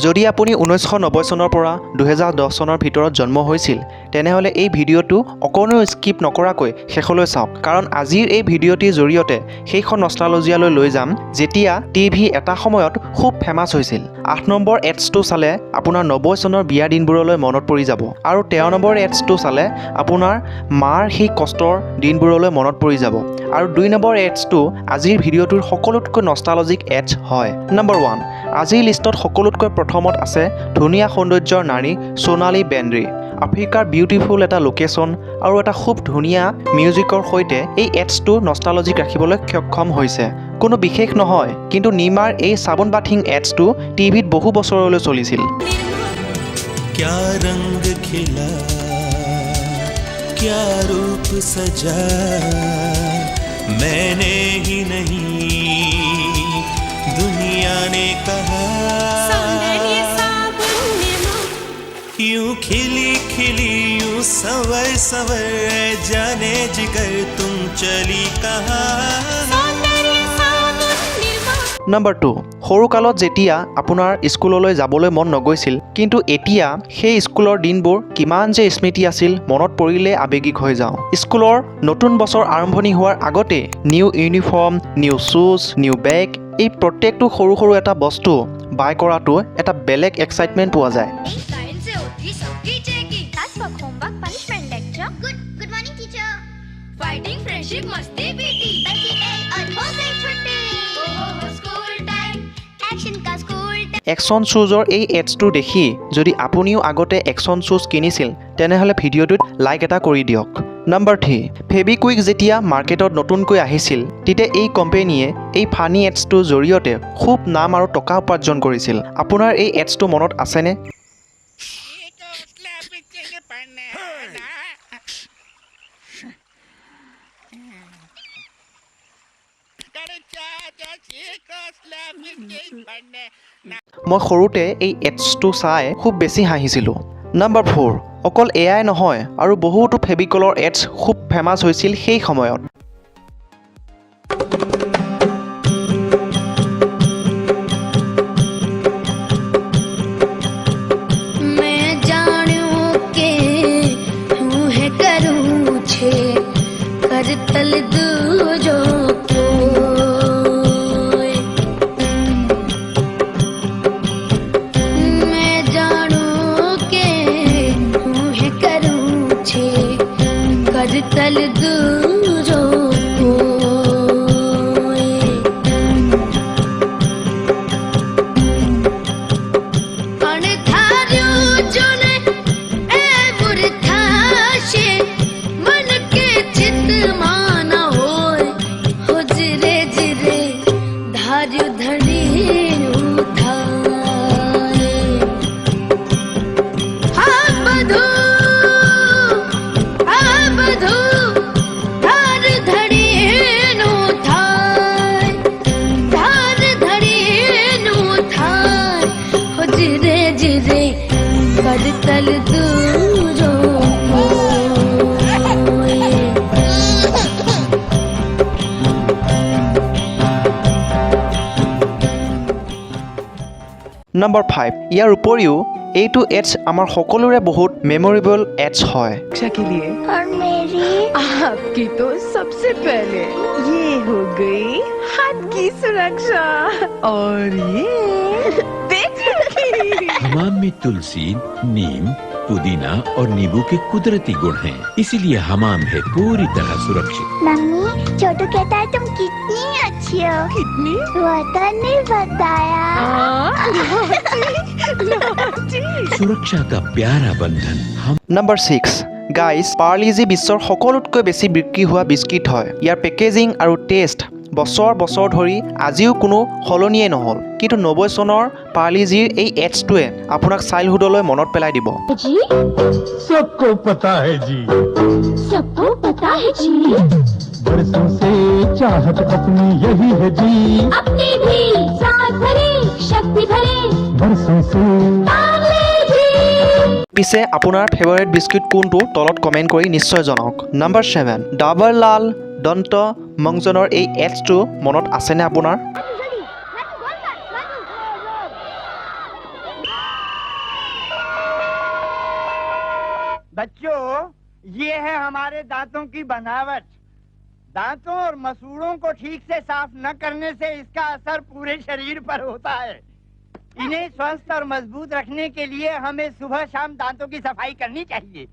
যদি আপুনি 1990 চনৰ পৰা 2010 চনৰ ভিতৰত জন্ম হৈছিল তেনেহলে এই ভিডিঅ'টো অকণো স্কিপ নকৰাকৈ শেষলৈ চাওক কাৰণ আজিৰ এই ভিডিঅ'টিৰ জৰিয়তে সেইখন নষ্টালজিয়ালৈ লৈ যাম যেতিয়া টিভি এটা সময়ত খুব ফেমাছ হৈছিল 8 নম্বৰ এডছটো চালে আপোনাৰ 90 চনৰ বিয়া দিনবোৰলৈ মনত পৰি যাব আৰু 13 নম্বৰ এডছটো চালে আপোনাৰ মাৰ সেই কষ্টৰ দিনবোৰলৈ মনত পৰি যাব আৰু 2 নম্বৰ এডছটো আজিৰ ভিডিঅ'টোৰ সকলোতকৈ নষ্টালজিক এডছ হয় নম্বৰ 1 আজিৰ লিষ্টত সকলোতকৈ প্ৰথমত আছে ধুনীয়া সৌন্দৰ্যৰ নাৰী সোণালী বেন্দ্ৰী আফ্ৰিকাৰ বিউটিফুল এটা লোকেশ্যন আৰু এটা খুব ধুনীয়া মিউজিকৰ সৈতে এই এডছটো নষ্টালজিক ৰাখিবলৈ সক্ষম হৈছে কোনো বিশেষ নহয় কিন্তু নিমাৰ এই সাবন বাথিং এডছটো টিভিত বহু বছৰলৈ চলিছিল क्या रंग खिला क्या रूप सजा मैंने ही नहीं दुनिया ने कहा यूं खिली खिली यूं सवर सवर जाने जिगर तुम चली कहा নম্বৰ 2 সৰুকালত যেতিয়া আপোনাৰ স্কুললৈ যাবলৈ মন নগৈছিল কিন্তু এতিয়া সেই স্কুলৰ দিনবোৰ কিমান যে স্মৃতি আছিল মনত পৰিলে আবেগিক হৈ যাওঁ স্কুলৰ নতুন বছৰ আৰম্ভণি হোৱাৰ আগতে new uniform new shoes new bag এই প্ৰত্যেকটো সৰু সৰু এটা বস্তু বাই কৰাটো এটা বেলেগ এক্সাইটমেণ্ট পোৱা যায় একশ্যন শ্বুজৰ এই এডছটো দেখি যদি আপুনিও আগতে একশ্যন শ্বুজ কিনিছিল তেনেহ'লে ভিডিঅ'টোত লাইক এটা কৰি দিয়ক নম্বৰ 3 ফেবিকুইক যেতিয়া মাৰ্কেটত নতুনকৈ আহিছিল তেতিয়া এই কোম্পানীয়ে এই ফানি এডছটোৰ জৰিয়তে খুব নাম আৰু টকা উপাৰ্জন কৰিছিল আপোনাৰ এই এডছটো মনত আছেনে মই সৰুতে এই এডছটো চাই খুব বেছি হাঁহিছিলোঁ নম্বৰ 4 অকল এয়াই নহয় আৰু বহুতো ফেবিকলৰ এডছ খুব ফেমাছ হৈছিল সেই সময়ত নম্বৰ 5 ইয়াৰ উপৰিও এইটো এডছ আমাৰ সকলোৰে বহুত মেমোৰেবল এডছ হয় के लिए और मेरी आपकी तो सबसे पहले ये हो गई हाथ की सुरक्षा और ये पेट की हमाम में तुलसी नीम पुदीना और नींबू के कुदरती गुण हैं इसीलिए हमाम है पूरी तरह सुरक्षित मम्मी छोटू कहता है तुम कितनी अच्छी हो कितनी वतन ने बताया सुरक्षा का प्यारा बंधन हम নম্বৰ 6 গাইজ পাৰ্লিজি বিশ্বৰ সকলোতকৈ বেছি বিক্ৰী হোৱা বিস্কিট হয় ইয়াৰ পেকেজিং আৰু টেষ্ট বছৰ বছৰ ধৰি আজিও কোনো সলনিয়ে নহল কিন্তু 90 চনৰ পাৰ্লিজিৰ এই এডছটোৱে আপোনাক চাইল্ডহুডলৈ মনত পেলাই দিব जी सबको पता है जी सबको पता है जी बरसों से चाहत अपनी यही है जी अपनी भी साथ भरे शक्ति भरे बरसों से পিছে আপোনাৰ ফেভাৰিট বিস্কিট কোনটো তলত কমেণ্ট কৰি নিশ্চয় জনাওক নম্বৰ 7 ডাবৰ লাল দন্ত মংজনৰ এই এডছটো মনত আছেনে আপোনাৰ बच्चों, ये है हमारे दांतों की बनावट। दांतों और मसूड़ों को ठीक से साफ न करने से इसका असर पूरे शरीर पर होता है। इन्हें स्वस्थ और मजबूत रखने के लिए हमें सुबह शाम दांतों की सफाई करनी चाहिए।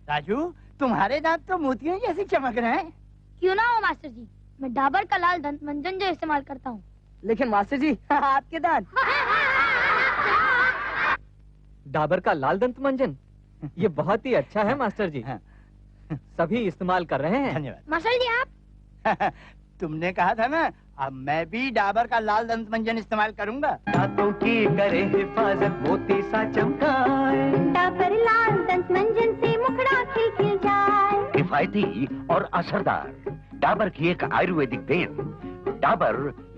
राजू, तुम्हारे दांत तो मोतियों जैसे चमक रहे हैं। क्यों ना हो मास्टर जी, मैं डाबर का लाल दंत मंजन जो इस्तेमाल करता हूँ। लेकिन मास्टर जी, आपके दांत। डाबर का लाल दंत मंजन, ये बहुत ही अच्छा है मास्टर जी। सभी इस्तेमाल कर रहे हैं। धन्यवाद। मास्टर जी आप तुमने कहा था ना, अब मैं भी डाबर का लाल दंत मंजन इस्तेमाल करूंगा। दांतों की करे हिफाजत, मोती सा चमकाए। डाबर लाल दंत मंजन से मुखड़ा खिल खिल जाए। किफायती और असरदार डाबर की एक आयुर्वेदिक देन, डाबर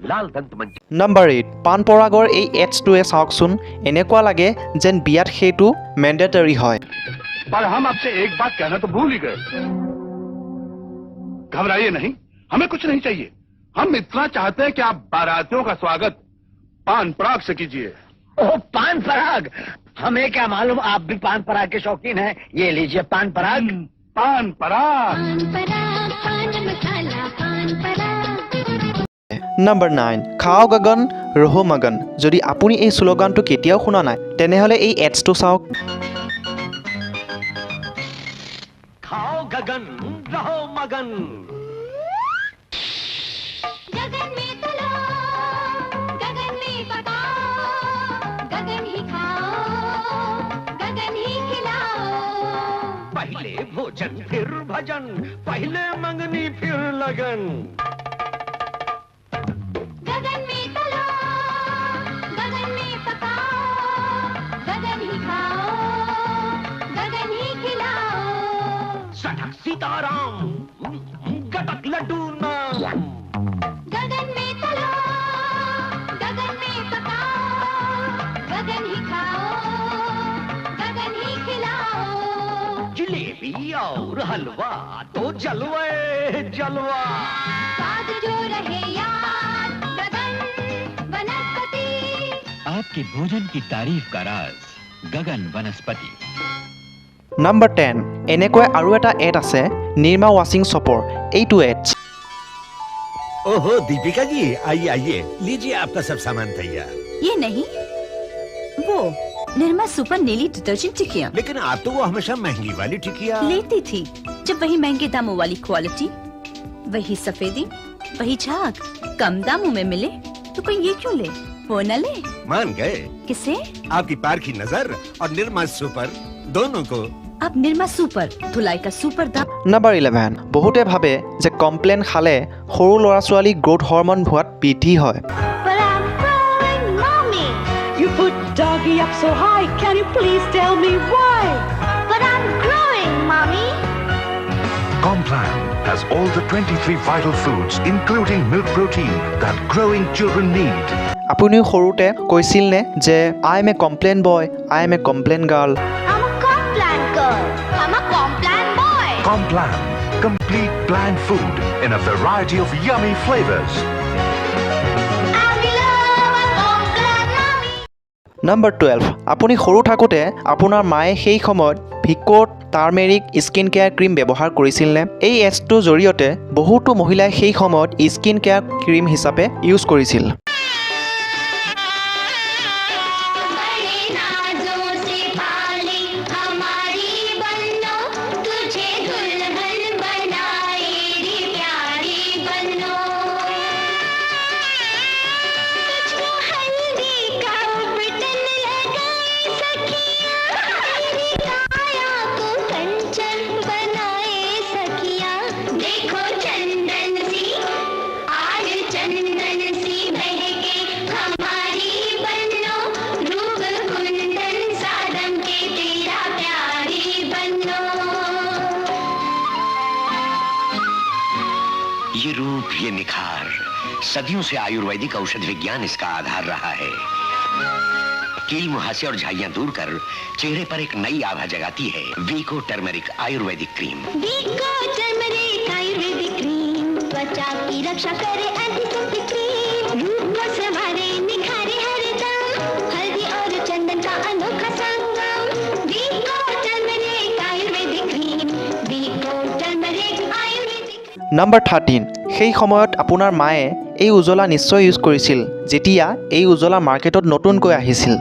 लाल दंत मंजन। নম্বৰ 8 পাণ পৰাগৰ এই এডছটোৱে চাওকচোন, এনেকুৱা লাগে যেন বিয়াত সেইটো মেণ্ডেটৰী হয়। पर हम आपसे एक बात कहना तो भूल ही गए। घबराइए नहीं, हमें कुछ नहीं चाहिए। हम इतना चाहते हैं कि आप बारातियों का स्वागत पान पराग से कीजिए। ओह, पान पराग! हमें क्या मालूम आप भी पान पराग के शौकीन हैं। ये लीजिए पान पराग। पान पराग। पान मसाला पान पराग। নম্বৰ 9 খাও গগন ৰহো মগন। যদি আপুনি এই শ্লোগানটো কেতিয়াও শুনা নাই তেনেহ'লে এই এডছটো চাওক। खाओ गगन रहो मगन। गगन में तलो, गगन में पकाओ, गगन ही खाओ, गगन ही खिलाओ। पहले भोजन फिर भजन, पहले मंगनी फिर लगन। गगन में तलो, गगन में पकाओ, गगन ही खाओ, गगन ही खिलाओ। सटक सीताराम, गटक लड्डू नाम। गगन में तलो, गगन में पकाओ, गगन ही खाओ, गगन ही खिलाओ। जिलेबी और हलवा तो जलवे जलवा। स्वाद जो रहे याद, गगन वनस्पति। आपके भोजन की तारीफ का राज गगन वनस्पति। নম্বৰ 10 এনেকৈ আৰু এটা এড আছে নিৰ্মা ৱাশ্বিং শ্বপৰ। এইটো এডছ। ओहो दीपिका जी, आइए आइए, लीजिए आपका सब सामान तैयार। ये नहीं, वो निर्मा सुपर नीली डिटर्जेंट टिकिया लेकिन आप तो वो हमेशा महंगी वाली टिकिया लेती थी। जब वही महंगे दामों वाली क्वालिटी, वही सफेदी, वही झाग कम दामों में मिले तो कोई ये क्यों ले? वो न ले। मान गए किसे? आपकी पारखी नजर और निर्मा सुपर दोनों को। अब निर्मा सुपर धुलाई का सुपर दाम। নম্বৰ 11 বহুতে ভাবে যে কমপ্লেন খালে সৰু ল'ৰা ছোৱালী গ্ৰোথ হৰম'ন হোৱাত বৃদ্ধি হয়। But I'm growing, mommy. You put doggy up so high, can you please tell me why? But I'm growing, mommy. Complan has all the 23 vital foods, including milk protein, that growing children need. আপুনিও সৰুতে কৈছিল নে যে I M A complain boy, I M A complain girl? I'm a Complan girl. I'm a Complan boy. Complan, complete plant food in a variety of yummy flavors. I love a Complan, mommy. Number 12 আপুনি সৰু থাকোঁতে আপোনাৰ মায়ে সেই সময়ত ভিকোট turmeric skin care cream ব্যৱহাৰ কৰিছিলনে? এই এডছটোৰ জৰিয়তে বহুতো মহিলাই সেই সময়ত স্কিন কেয়াৰ ক্ৰীম হিচাপে ইউজ কৰিছিল। बड़े नाजों से पाले हमारी बन्नो, तुझे दुल्हन बनाए रे प्यारी बन्नो। तुझको हल्दी का बटन लगाए सखिया, तेरी काया को कंचन बनाए सखिया। देखो चंदन सी, आज चंदन सी बहके हमारी बन्नो, रूप कुंदन सादम के तेरा प्यारी बन्नो। ये रूप, ये निखार, सदियों से आयुर्वेदिक औषध विज्ञान इसका आधार रहा है। कील मुहासे और झाइयां दूर कर चेहरे पर एक नई आभा जगाती है वीको टर्मरिक आयुर्वेदिक क्रीम। वीको टर्मरिक आयुर्वेदिक क्रीम, त्वचा की रक्षा करे एंटीसेप्टिक क्रीम, रूप को संवारे निखारे हरदम, हल्दी और चंदन का अनोखा संगम। वीको टर्मरिक आयुर्वेदिक নম্বৰ 13, সেই সময়ত আপোনাৰ মায়ে এই উজ্জ্বলা নিশ্চয় ইউজ কৰিছিল যেতিয়া এই উজ্জ্বলা মাৰ্কেটত নতুনকৈ আহিছিল।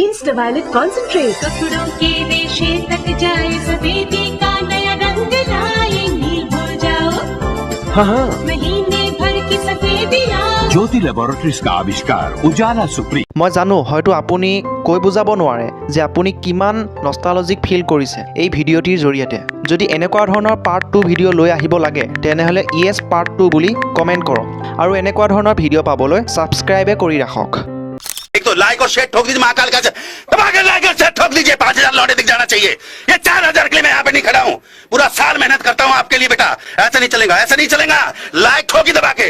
इंस्टा वायलेट कॉन्सेंट्रेट कपड़ों के रेशे तक जाए सफेदी का नया रंग लाए नील हो जाओ। हाँ महीने भर की सफेदी ज्योति लैबोरेटरीज का आविष्कार उजाला सुप्रीम। মই জানো হয়তো আপুনি কৈ বুজাব নোৱাৰে যে আপুনি কিমান নষ্টালজিক ফিল কৰিছে এই ভিডিঅ'টিৰ জৰিয়তে। যদি এনেকুৱা ধৰণৰ পাৰ্ট 2 ভিডিঅ' লৈ আহিব লাগে তেনেহ'লে ইয়েছ পাৰ্ট 2 বুলি কমেণ্ট কৰক আৰু এনেকুৱা ধৰণৰ ভিডিঅ' পাবলৈ ছাবস্ক্ৰাইবে কৰি ৰাখক। एक तो लाइक और शेयर ठोक दीजिए महाकाल का दबा के लाइक और शेयर ठोक दीजिए 5000 लौटे दिख जाना चाहिए। ये 4000 के लिए मैं यहाँ पे नहीं खड़ा हूँ, पूरा साल मेहनत करता हूँ आपके लिए बेटा। ऐसा नहीं चलेगा, ऐसा नहीं चलेगा। लाइक ठोकी दबा के।